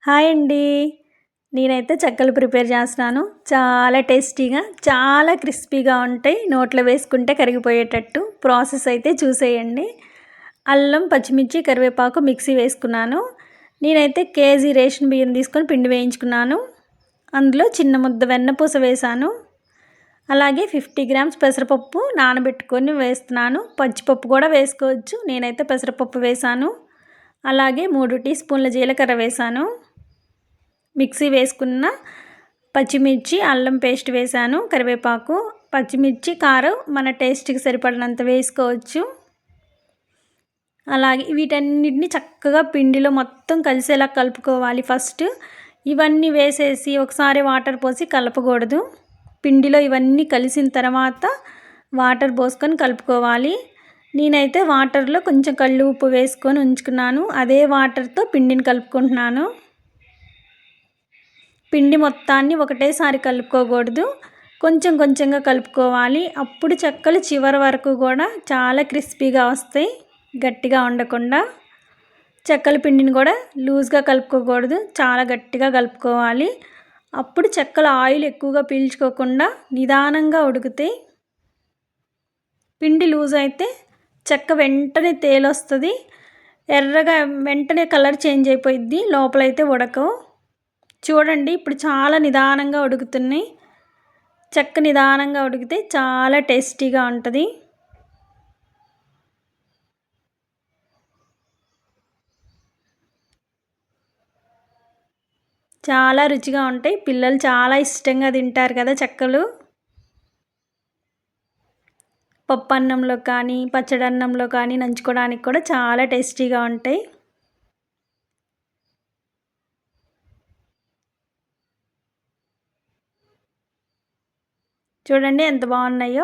Hi అండి. నేనైతే చెక్కలు ప్రిపేర్ చేస్తున్నాను. చాలా టేస్టీగా, చాలా క్రిస్పీగా ఉంటాయి. నోట్లో వేసుకుంటే కరిగిపోయేటట్టు. ప్రాసెస్ అయితే చూసేయండి. అల్లం, పచ్చిమిర్చి, కరివేపాకు మిక్సీ వేసుకున్నాను. నేనైతే కేజీ రేషన్ బియ్యం తీసుకొని పిండి వేయించుకున్నాను. అందులో చిన్న ముద్ద వెన్నపూస వేశాను. అలాగే 50 గ్రామ్స్ పెసరపప్పు నానబెట్టుకొని వేస్తున్నాను. పచ్చిపప్పు కూడా వేసుకోవచ్చు. నేనైతే పెసరపప్పు వేశాను. అలాగే 3 టీ స్పూన్ల జీలకర్ర వేశాను. మిక్సీ వేసుకున్న పచ్చిమిర్చి, అల్లం పేస్ట్ వేశాను. కరివేపాకు, పచ్చిమిర్చి, కారం మన టేస్ట్కి సరిపడినంత వేసుకోవచ్చు. అలాగే వీటన్నిటిని చక్కగా పిండిలో మొత్తం కలిసేలా కలుపుకోవాలి. ఫస్ట్ ఇవన్నీ వేసేసి ఒకసారి వాటర్ పోసి కలపకూడదు. పిండిలో ఇవన్నీ కలిసిన తర్వాత వాటర్ పోసుకొని కలుపుకోవాలి. నేనైతే వాటర్లో కొంచెం కళ్ళు ఉప్పు వేసుకొని ఉంచుకున్నాను. అదే వాటర్తో పిండిని కలుపుకుంటున్నాను. పిండి మొత్తాన్ని ఒకటేసారి కలుపుకోకూడదు. కొంచెం కొంచెంగా కలుపుకోవాలి. అప్పుడు చెక్కలు చివరి వరకు కూడా చాలా క్రిస్పీగా వస్తాయి, గట్టిగా ఉండకుండా. చెక్కల పిండిని కూడా లూజ్గా కలుపుకోకూడదు, చాలా గట్టిగా కలుపుకోవాలి. అప్పుడు చెక్కలు ఆయిల్ ఎక్కువగా పీల్చుకోకుండా నిదానంగా ఉడుకుతాయి. పిండి లూజ్ అయితే చెక్క వెంటనే తేలొస్తుంది, ఎర్రగా వెంటనే కలర్ చేంజ్ అయిపోయిద్ది, లోపలైతే ఉడకవు. చూడండి, ఇప్పుడు చాలా నిదానంగా ఉడుకుతున్నాయి. చెక్క నిదానంగా ఉడికితే చాలా టేస్టీగా ఉంటుంది. చాలా రుచిగా ఉంటాయి. పిల్లలు చాలా ఇష్టంగా తింటారు కదా చెక్కలు. పప్పు అన్నంలో కానీ, పచ్చడి అన్నంలో కానీ నంచుకోవడానికి కూడా చాలా టేస్టీగా ఉంటాయి. చూడండి ఎంత బాగున్నాయో.